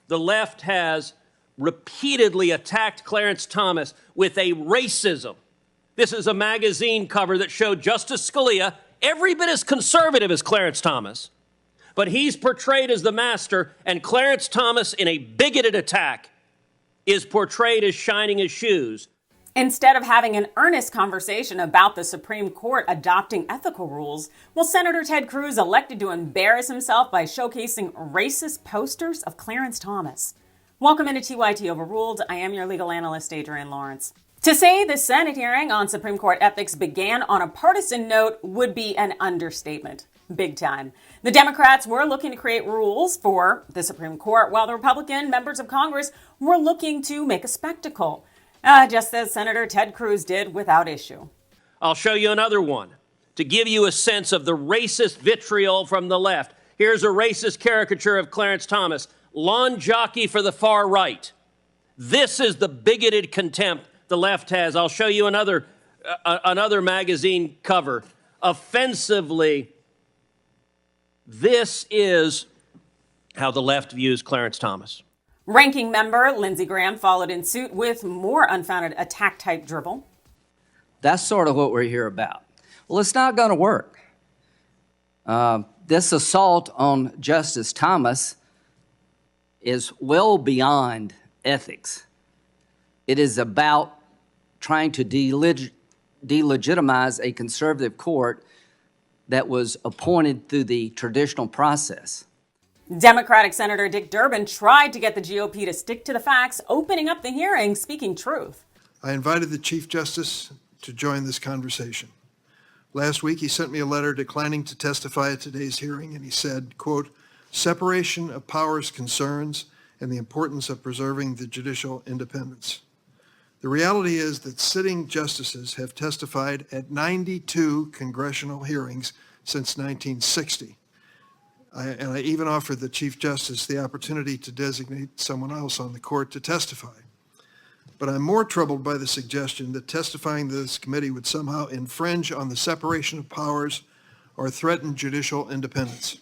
the left has repeatedly attacked Clarence Thomas with a racism. This is a magazine cover that showed Justice Scalia every bit as conservative as Clarence Thomas, but he's portrayed as the master, and Clarence Thomas, in a bigoted attack, is portrayed as shining his shoes. Instead of having an earnest conversation about the Supreme Court adopting ethical rules, Senator Ted Cruz elected to embarrass himself by showcasing racist posters of Clarence Thomas. Welcome into TYT Overruled. I am your legal analyst, Adrienne Lawrence. To say the Senate hearing on Supreme Court ethics began on a partisan note would be an understatement. Big time. The Democrats were looking to create rules for the Supreme Court, while the Republican members of Congress were looking to make a spectacle, just as Senator Ted Cruz did without issue. I'll show you another one to give you a sense of the racist vitriol from the left. Here's a racist caricature of Clarence Thomas, lawn jockey for the far right. This is the bigoted contempt the left has. I'll show you another magazine cover. Offensively, this is how the left views Clarence Thomas. Ranking member Lindsey Graham followed in suit with more unfounded attack-type dribble. That's sort of what we're here about. Well, it's not going to work. This assault on Justice Thomas is well beyond ethics. It is about trying to delegitimize a conservative court that was appointed through the traditional process. Democratic Senator Dick Durbin tried to get the GOP to stick to the facts, opening up the hearing, speaking truth. I invited the Chief Justice to join this conversation. Last week, he sent me a letter declining to testify at today's hearing, and he said, quote, "Separation of powers concerns and the importance of preserving the judicial independence." The reality is that sitting justices have testified at 92 congressional hearings since 1960. I even offered the Chief Justice the opportunity to designate someone else on the court to testify. But I'm more troubled by the suggestion that testifying to this committee would somehow infringe on the separation of powers or threaten judicial independence.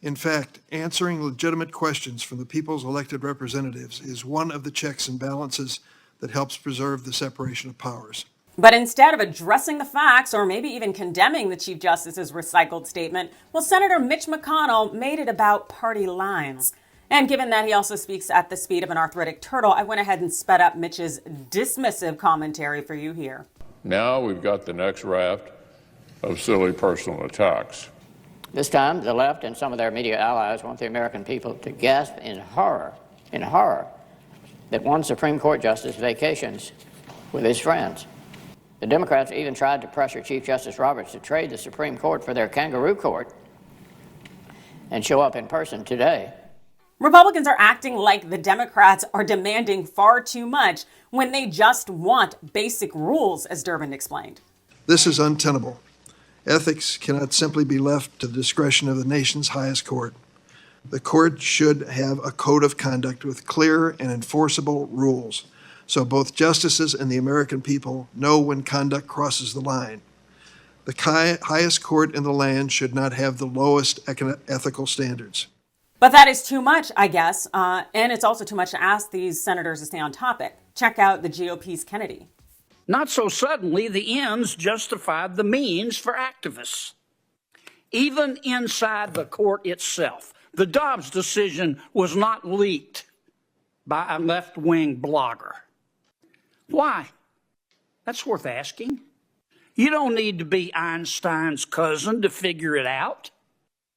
In fact, answering legitimate questions from the people's elected representatives is one of the checks and balances that helps preserve the separation of powers. But instead of addressing the facts or maybe even condemning the Chief Justice's recycled statement, Senator Mitch McConnell made it about party lines. And given that he also speaks at the speed of an arthritic turtle, I went ahead and sped up Mitch's dismissive commentary for you here. Now we've got the next raft of silly personal attacks. This time, the left and some of their media allies want the American people to gasp in horror, that one Supreme Court justice vacations with his friends. The Democrats even tried to pressure Chief Justice Roberts to trade the Supreme Court for their kangaroo court and show up in person today. Republicans are acting like the Democrats are demanding far too much when they just want basic rules, as Durbin explained. This is untenable. Ethics cannot simply be left to the discretion of the nation's highest court. The court should have a code of conduct with clear and enforceable rules, so both justices and the American people know when conduct crosses the line. The highest court in the land should not have the lowest ethical standards. But that is too much, I guess, and it's also too much to ask these senators to stay on topic. Check out the GOP's Kennedy. Not so suddenly, the ends justified the means for activists. Even inside the court itself, the Dobbs decision was not leaked by a left-wing blogger. Why? That's worth asking. You don't need to be Einstein's cousin to figure it out.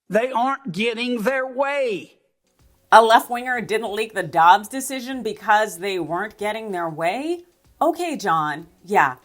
They aren't getting their way. A left-winger didn't leak the Dobbs decision because they weren't getting their way? Okay, John, yeah.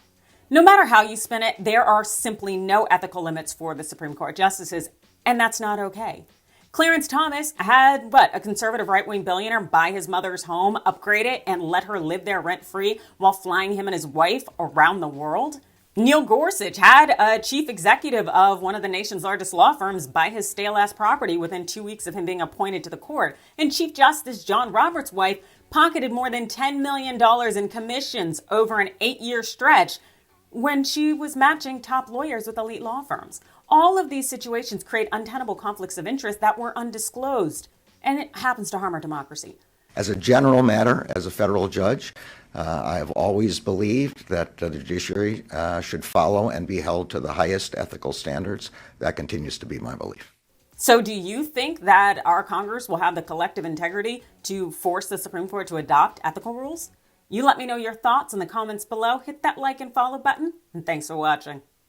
No matter how you spin it, there are simply no ethical limits for the Supreme Court justices, and that's not okay. Clarence Thomas had, a conservative right-wing billionaire buy his mother's home, upgrade it, and let her live there rent-free while flying him and his wife around the world? Neil Gorsuch had a chief executive of one of the nation's largest law firms buy his stale-ass property within 2 weeks of him being appointed to the court. And Chief Justice John Roberts' wife pocketed more than $10 million in commissions over an 8-year stretch when she was matching top lawyers with elite law firms. All of these situations create untenable conflicts of interest that were undisclosed. and it happens to harm our democracy. As a general matter, as a federal judge, I have always believed that the judiciary should follow and be held to the highest ethical standards. That continues to be my belief. So do you think that our Congress will have the collective integrity to force the Supreme Court to adopt ethical rules? You let me know your thoughts in the comments below. Hit that like and follow button, and thanks for watching.